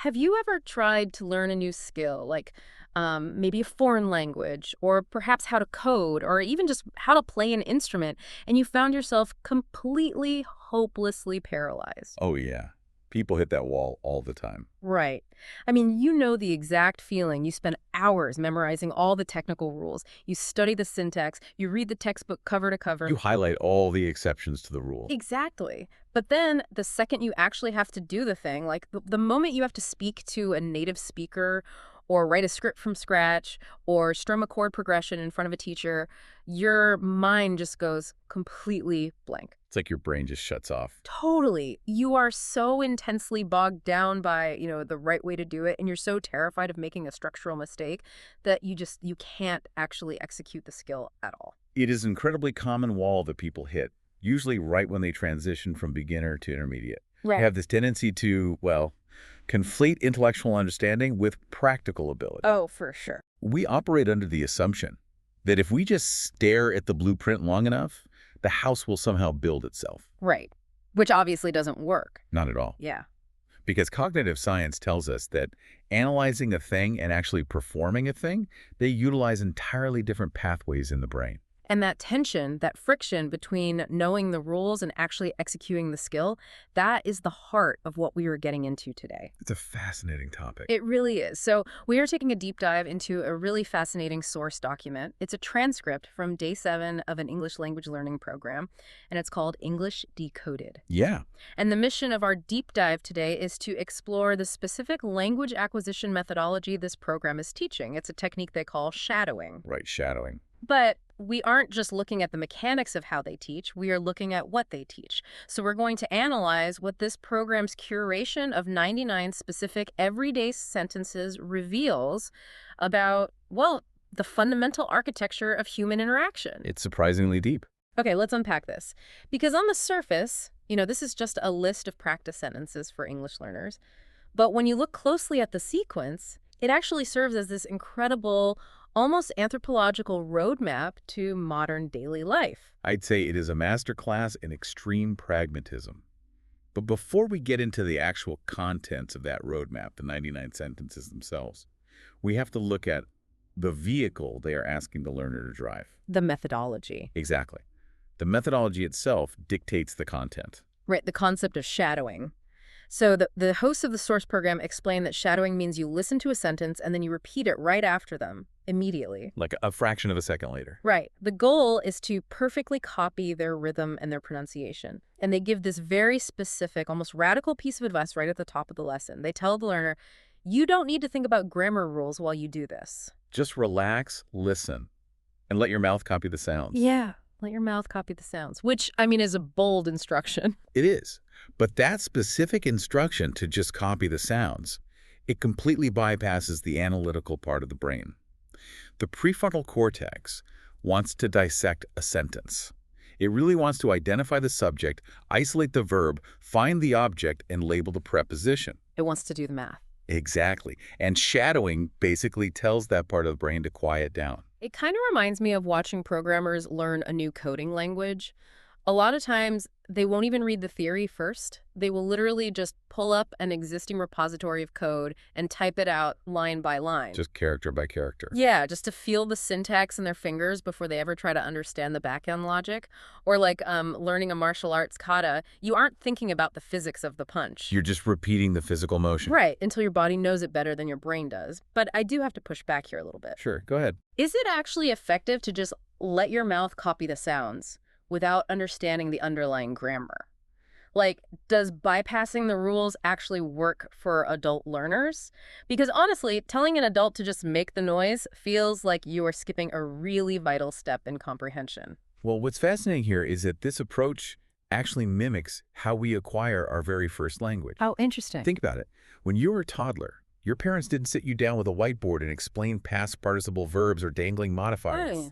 Have you ever tried to learn a new skill, like maybe a foreign language, or perhaps how to code, or even just how to play an instrument, and you found yourself completely, hopelessly paralyzed? Oh, yeah. People hit that wall all the time. Right. I mean, you know the exact feeling. You spend hours memorizing all the technical rules. You study the syntax. You read the textbook cover to cover. You highlight all the exceptions to the rule. Exactly. But then the second you actually have to do the thing, like the moment you have to speak to a native speaker or write a script from scratch or strum a chord progression in front of a teacher, your mind just goes completely blank. It's like your brain just shuts off. Totally. You are so intensely bogged down by, the right way to do it, and you're so terrified of making a structural mistake that you can't actually execute the skill at all. It is an incredibly common wall that people hit, usually right when they transition from beginner to intermediate. Right. They have this tendency to, conflate intellectual understanding with practical ability. Oh, for sure. We operate under the assumption that if we just stare at the blueprint long enough, the house will somehow build itself. Right. Which obviously doesn't work. Not at all. Yeah. Because cognitive science tells us that analyzing a thing and actually performing a thing, they utilize entirely different pathways in the brain. And that tension, that friction between knowing the rules and actually executing the skill, that is the heart of what we are getting into today. It's a fascinating topic. It really is. So we are taking a deep dive into a really fascinating source document. It's a transcript from day 7 of an English language learning program, and it's called English Decoded. Yeah. And the mission of our deep dive today is to explore the specific language acquisition methodology this program is teaching. It's a technique they call shadowing. Right, shadowing. But we aren't just looking at the mechanics of how they teach, we are looking at what they teach. So we're going to analyze what this program's curation of 99 specific everyday sentences reveals about, the fundamental architecture of human interaction. It's surprisingly deep. Okay, let's unpack this. Because on the surface, this is just a list of practice sentences for English learners. But when you look closely at the sequence, it actually serves as this incredible, almost anthropological roadmap to modern daily life. I'd say it is a masterclass in extreme pragmatism. But before we get into the actual contents of that roadmap, the 99 sentences themselves, we have to look at the vehicle they are asking the learner to drive. The methodology. Exactly. The methodology itself dictates the content. Right, the concept of shadowing. So the hosts of the source program explain that shadowing means you listen to a sentence and then you repeat it right after them, immediately. Like a fraction of a second later. Right. The goal is to perfectly copy their rhythm and their pronunciation. And they give this very specific, almost radical piece of advice right at the top of the lesson. They tell the learner, you don't need to think about grammar rules while you do this. Just relax, listen, and let your mouth copy the sounds. Yeah. Let your mouth copy the sounds, which, is a bold instruction. It is. But that specific instruction to just copy the sounds, it completely bypasses the analytical part of the brain. The prefrontal cortex wants to dissect a sentence. It really wants to identify the subject, isolate the verb, find the object, and label the preposition. It wants to do the math. Exactly. And shadowing basically tells that part of the brain to quiet down. It kind of reminds me of watching programmers learn a new coding language. A lot of times, they won't even read the theory first. They will literally just pull up an existing repository of code and type it out line by line. Just character by character. Yeah, just to feel the syntax in their fingers before they ever try to understand the back-end logic. Or like learning a martial arts kata, you aren't thinking about the physics of the punch. You're just repeating the physical motion. Right, until your body knows it better than your brain does. But I do have to push back here a little bit. Sure, go ahead. Is it actually effective to just let your mouth copy the sounds without understanding the underlying grammar? Like, does bypassing the rules actually work for adult learners? Because honestly, telling an adult to just make the noise feels like you are skipping a really vital step in comprehension. Well, what's fascinating here is that this approach actually mimics how we acquire our very first language. Oh, interesting. Think about it. When you were a toddler, your parents didn't sit you down with a whiteboard and explain past participle verbs or dangling modifiers.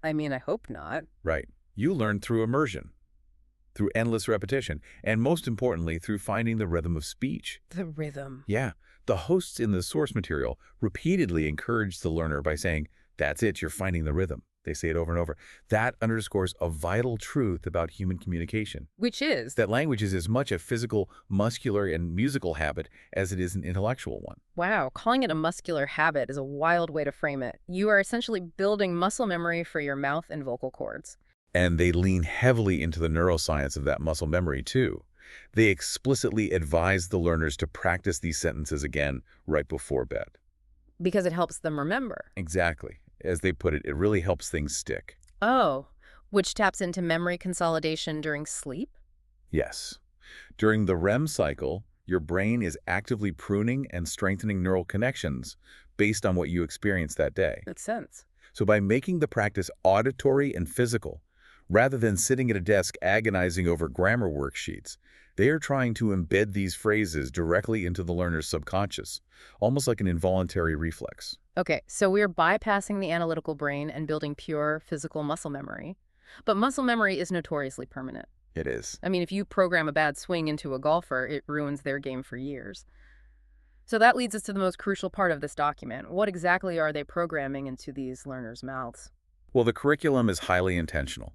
I hope not. Right. You learned through immersion, through endless repetition, and most importantly, through finding the rhythm of speech. The rhythm. Yeah. The hosts in the source material repeatedly encourage the learner by saying, that's it, you're finding the rhythm. They say it over and over. That underscores a vital truth about human communication. Which is? That language is as much a physical, muscular, and musical habit as it is an intellectual one. Wow, calling it a muscular habit is a wild way to frame it. You are essentially building muscle memory for your mouth and vocal cords. And they lean heavily into the neuroscience of that muscle memory, too. They explicitly advise the learners to practice these sentences again right before bed. Because it helps them remember. Exactly. As they put it, it really helps things stick. Oh, which taps into memory consolidation during sleep? Yes. During the REM cycle, your brain is actively pruning and strengthening neural connections based on what you experienced that day. Makes sense. So by making the practice auditory and physical, rather than sitting at a desk agonizing over grammar worksheets, they are trying to embed these phrases directly into the learner's subconscious, almost like an involuntary reflex. Okay, so we're bypassing the analytical brain and building pure physical muscle memory. But muscle memory is notoriously permanent. It is. I mean, if you program a bad swing into a golfer, it ruins their game for years. So that leads us to the most crucial part of this document. What exactly are they programming into these learners' mouths? Well, the curriculum is highly intentional.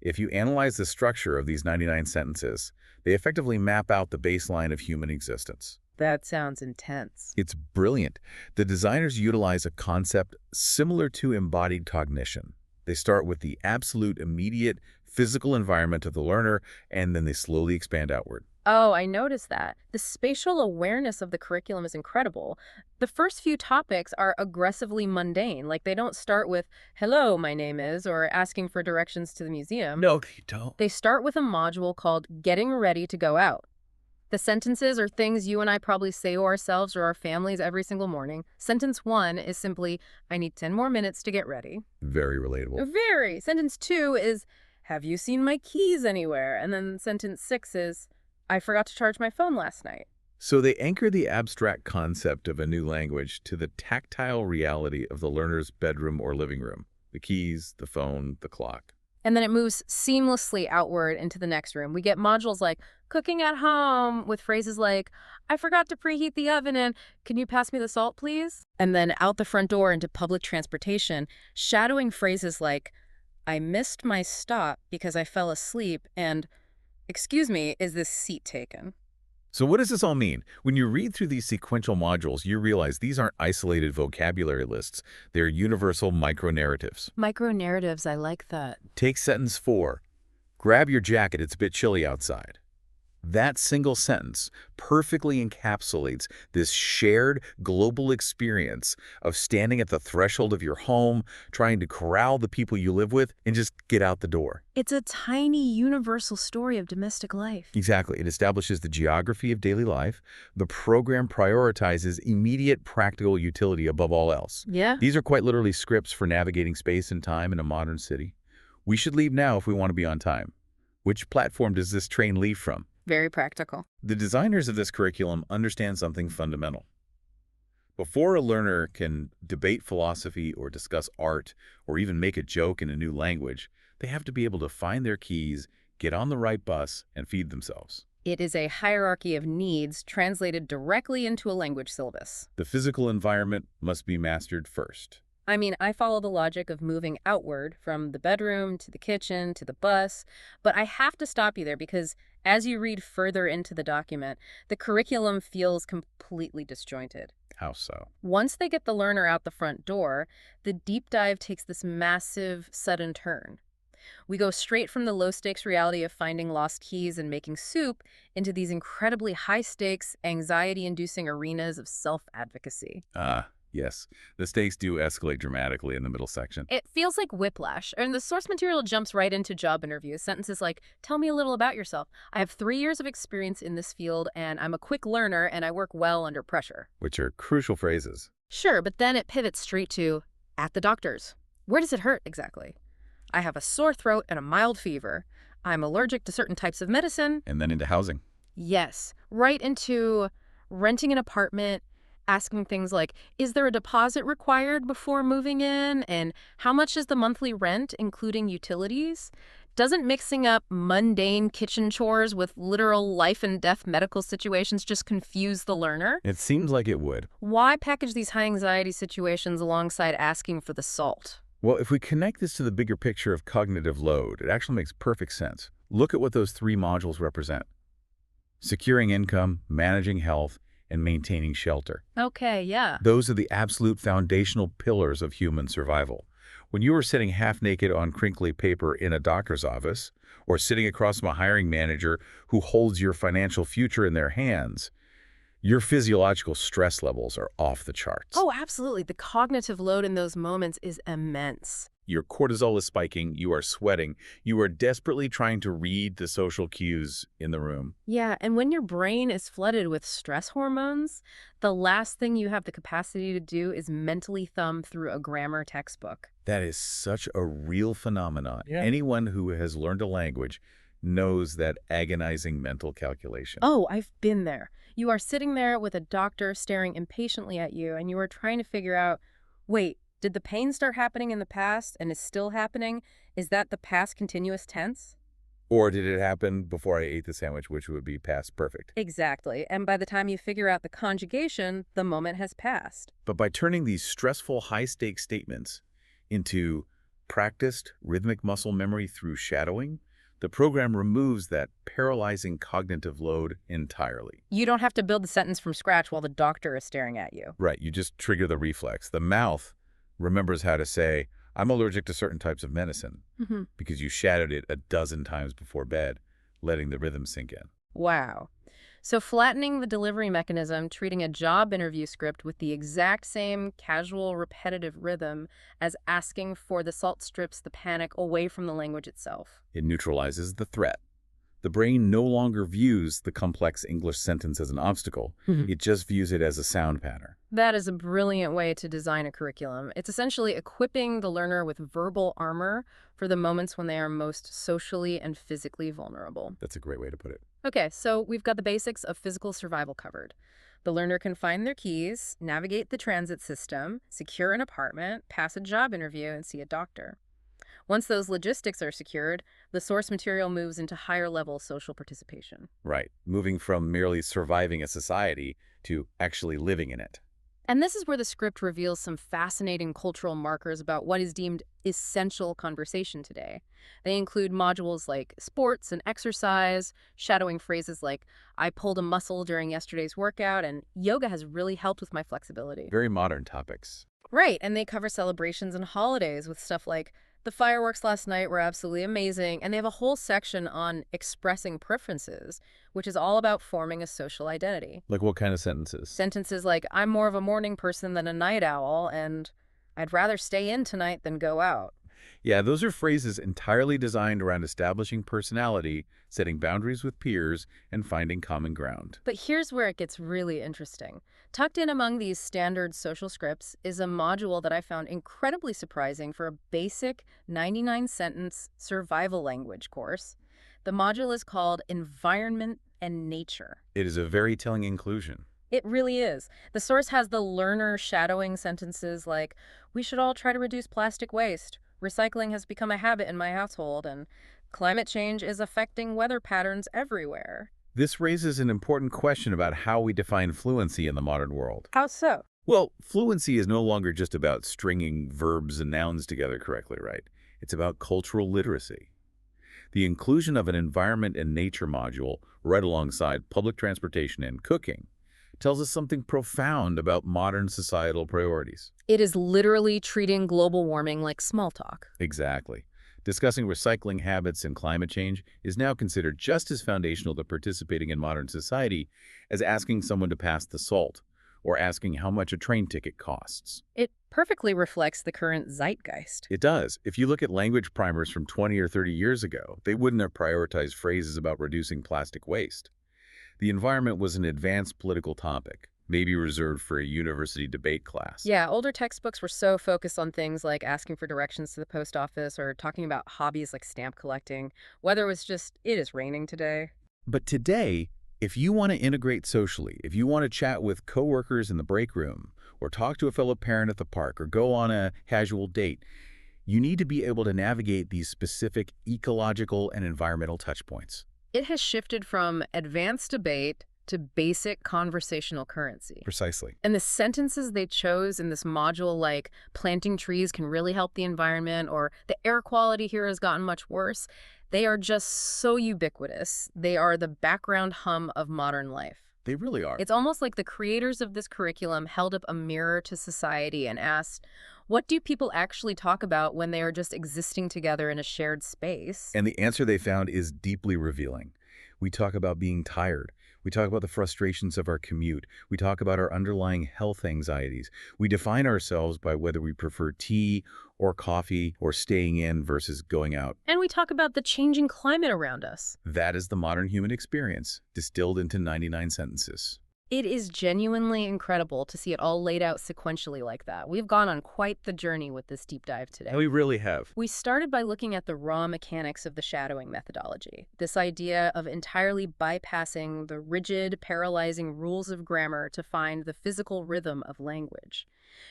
If you analyze the structure of these 99 sentences, they effectively map out the baseline of human existence. That sounds intense. It's brilliant. The designers utilize a concept similar to embodied cognition. They start with the absolute immediate physical environment of the learner, and then they slowly expand outward. Oh, I noticed that. The spatial awareness of the curriculum is incredible. The first few topics are aggressively mundane. Like, they don't start with, hello, my name is, or asking for directions to the museum. No, they don't. They start with a module called Getting Ready to Go Out. The sentences are things you and I probably say to ourselves or our families every single morning. Sentence 1 is simply, I need 10 more minutes to get ready. Very relatable. Very. Sentence 2 is, have you seen my keys anywhere? And then sentence 6 is, I forgot to charge my phone last night. So they anchor the abstract concept of a new language to the tactile reality of the learner's bedroom or living room. The keys, the phone, the clock. And then it moves seamlessly outward into the next room. We get modules like cooking at home with phrases like, I forgot to preheat the oven and can you pass me the salt, please? And then out the front door into public transportation, shadowing phrases like, I missed my stop because I fell asleep and, excuse me, is this seat taken? So what does this all mean? When you read through these sequential modules, you realize these aren't isolated vocabulary lists. They're universal micro-narratives. Micro-narratives, I like that. Take sentence 4. Grab your jacket, it's a bit chilly outside. That single sentence perfectly encapsulates this shared global experience of standing at the threshold of your home, trying to corral the people you live with, and just get out the door. It's a tiny universal story of domestic life. Exactly. It establishes the geography of daily life. The program prioritizes immediate practical utility above all else. Yeah. These are quite literally scripts for navigating space and time in a modern city. We should leave now if we want to be on time. Which platform does this train leave from? Very practical. The designers of this curriculum understand something fundamental. Before a learner can debate philosophy or discuss art or even make a joke in a new language, they have to be able to find their keys, get on the right bus, and feed themselves. It is a hierarchy of needs translated directly into a language syllabus. The physical environment must be mastered first. I mean, I follow the logic of moving outward from the bedroom to the kitchen to the bus, but I have to stop you there because as you read further into the document, the curriculum feels completely disjointed. How so? Once they get the learner out the front door, the deep dive takes this massive, sudden turn. We go straight from the low-stakes reality of finding lost keys and making soup into these incredibly high-stakes, anxiety-inducing arenas of self-advocacy. Yes. The stakes do escalate dramatically in the middle section. It feels like whiplash, and the source material jumps right into job interviews. Sentences like, tell me a little about yourself. I have 3 years of experience in this field, and I'm a quick learner, and I work well under pressure. Which are crucial phrases. Sure, but then it pivots straight to, at the doctor's. Where does it hurt exactly? I have a sore throat and a mild fever. I'm allergic to certain types of medicine. And then into housing. Yes, right into renting an apartment, asking things like, is there a deposit required before moving in? And how much is the monthly rent, including utilities? Doesn't mixing up mundane kitchen chores with literal life and death medical situations just confuse the learner? It seems like it would. Why package these high anxiety situations alongside asking for the salt? Well, if we connect this to the bigger picture of cognitive load, it actually makes perfect sense. Look at what those three modules represent: securing income, managing health, and maintaining shelter. Okay, yeah. Those are the absolute foundational pillars of human survival. When you are sitting half-naked on crinkly paper in a doctor's office, or sitting across from a hiring manager who holds your financial future in their hands, your physiological stress levels are off the charts. Oh, absolutely. The cognitive load in those moments is immense. Your cortisol is spiking, you are sweating, you are desperately trying to read the social cues in the room. Yeah, and when your brain is flooded with stress hormones, the last thing you have the capacity to do is mentally thumb through a grammar textbook. That is such a real phenomenon. Yeah. Anyone who has learned a language knows that agonizing mental calculation. Oh, I've been there. You are sitting there with a doctor staring impatiently at you, and you are trying to figure out, wait, did the pain start happening in the past and is still happening? Is that the past continuous tense? Or did it happen before I ate the sandwich, which would be past perfect? Exactly. And by the time you figure out the conjugation, the moment has passed. But by turning these stressful, high-stakes statements into practiced rhythmic muscle memory through shadowing, the program removes that paralyzing cognitive load entirely. You don't have to build the sentence from scratch while the doctor is staring at you. Right, you just trigger the reflex. The mouth remembers how to say, I'm allergic to certain types of medicine, because you shadowed it a dozen times before bed, letting the rhythm sink in. Wow. So flattening the delivery mechanism, treating a job interview script with the exact same casual, repetitive rhythm as asking for the salt strips the panic away from the language itself. It neutralizes the threat. The brain no longer views the complex English sentence as an obstacle. It just views it as a sound pattern. That is a brilliant way to design a curriculum. It's essentially equipping the learner with verbal armor for the moments when they are most socially and physically vulnerable. That's a great way to put it. Okay, so we've got the basics of physical survival covered. The learner can find their keys, navigate the transit system, secure an apartment, pass a job interview, and see a doctor. Once those logistics are secured, the source material moves into higher-level social participation. Right, moving from merely surviving a society to actually living in it. And this is where the script reveals some fascinating cultural markers about what is deemed essential conversation today. They include modules like sports and exercise, shadowing phrases like, I pulled a muscle during yesterday's workout, and yoga has really helped with my flexibility. Very modern topics. Right, and they cover celebrations and holidays with stuff like, the fireworks last night were absolutely amazing, and they have a whole section on expressing preferences, which is all about forming a social identity. Like what kind of sentences? Sentences like, I'm more of a morning person than a night owl, and I'd rather stay in tonight than go out. Yeah, those are phrases entirely designed around establishing personality, setting boundaries with peers, and finding common ground. But here's where it gets really interesting. Tucked in among these standard social scripts is a module that I found incredibly surprising for a basic 99-sentence survival language course. The module is called Environment and Nature. It is a very telling inclusion. It really is. The source has the learner shadowing sentences like, we should all try to reduce plastic waste. Recycling has become a habit in my household, and climate change is affecting weather patterns everywhere. This raises an important question about how we define fluency in the modern world. How so? Well, fluency is no longer just about stringing verbs and nouns together correctly, right? It's about cultural literacy. The inclusion of an environment and nature module right alongside public transportation and cooking tells us something profound about modern societal priorities. It is literally treating global warming like small talk. Exactly. Discussing recycling habits and climate change is now considered just as foundational to participating in modern society as asking someone to pass the salt or asking how much a train ticket costs. It perfectly reflects the current zeitgeist. It does. If you look at language primers from 20 or 30 years ago, they wouldn't have prioritized phrases about reducing plastic waste. The environment was an advanced political topic, maybe reserved for a university debate class. Yeah, older textbooks were so focused on things like asking for directions to the post office or talking about hobbies like stamp collecting. Weather was just, it is raining today. But today, if you want to integrate socially, if you want to chat with coworkers in the break room, or talk to a fellow parent at the park, or go on a casual date, you need to be able to navigate these specific ecological and environmental touchpoints. It has shifted from advanced debate to basic conversational currency. Precisely. And the sentences they chose in this module, like planting trees can really help the environment, or the air quality here has gotten much worse, they are just so ubiquitous. They are the background hum of modern life. They really are. It's almost like the creators of this curriculum held up a mirror to society and asked, what do people actually talk about when they are just existing together in a shared space? And the answer they found is deeply revealing. We talk about being tired. We talk about the frustrations of our commute. We talk about our underlying health anxieties. We define ourselves by whether we prefer tea or coffee or staying in versus going out. And we talk about the changing climate around us. That is the modern human experience, distilled into 99 sentences. It is genuinely incredible to see it all laid out sequentially like that. We've gone on quite the journey with this deep dive today. And we really have. We started by looking at the raw mechanics of the shadowing methodology, this idea of entirely bypassing the rigid, paralyzing rules of grammar to find the physical rhythm of language,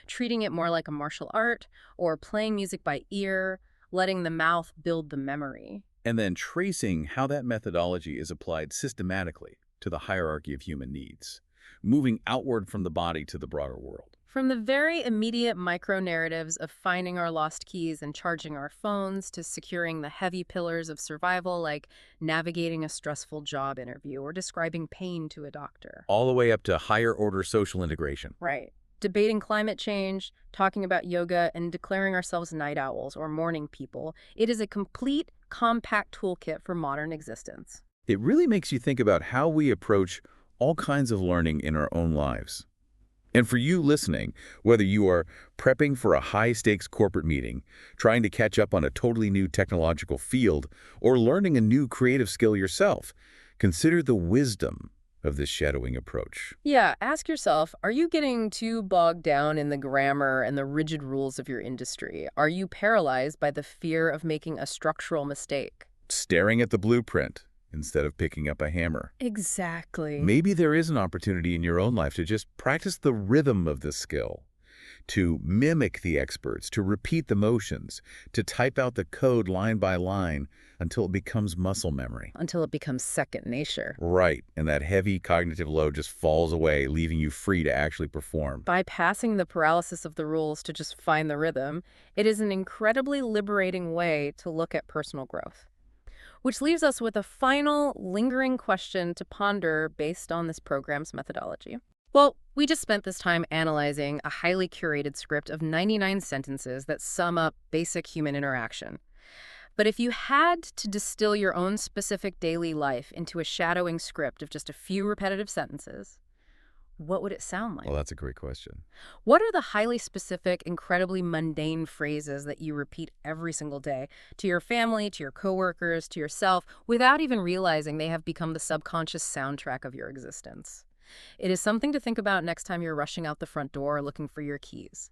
treating it more like a martial art or playing music by ear, letting the mouth build the memory. And then tracing how that methodology is applied systematically to the hierarchy of human needs, moving outward from the body to the broader world. From the very immediate micro-narratives of finding our lost keys and charging our phones to securing the heavy pillars of survival like navigating a stressful job interview or describing pain to a doctor. All the way up to higher-order social integration. Right. Debating climate change, talking about yoga, and declaring ourselves night owls or morning people. It is a complete, compact toolkit for modern existence. It really makes you think about how we approach all kinds of learning in our own lives. And for you listening, whether you are prepping for a high-stakes corporate meeting, trying to catch up on a totally new technological field, or learning a new creative skill yourself, consider the wisdom of this shadowing approach. Yeah, ask yourself, are you getting too bogged down in the grammar and the rigid rules of your industry? Are you paralyzed by the fear of making a structural mistake? Staring at the blueprint instead of picking up a hammer. Exactly. Maybe there is an opportunity in your own life to just practice the rhythm of this skill, to mimic the experts, to repeat the motions, to type out the code line by line until it becomes muscle memory. Until it becomes second nature. Right, and that heavy cognitive load just falls away, leaving you free to actually perform. Bypassing the paralysis of the rules to just find the rhythm, it is an incredibly liberating way to look at personal growth. Which leaves us with a final, lingering question to ponder based on this program's methodology. Well, we just spent this time analyzing a highly curated script of 99 sentences that sum up basic human interaction. But if you had to distill your own specific daily life into a shadowing script of just a few repetitive sentences, what would it sound like? Well, that's a great question. What are the highly specific, incredibly mundane phrases that you repeat every single day to your family, to your coworkers, to yourself, without even realizing they have become the subconscious soundtrack of your existence? It is something to think about next time you're rushing out the front door looking for your keys.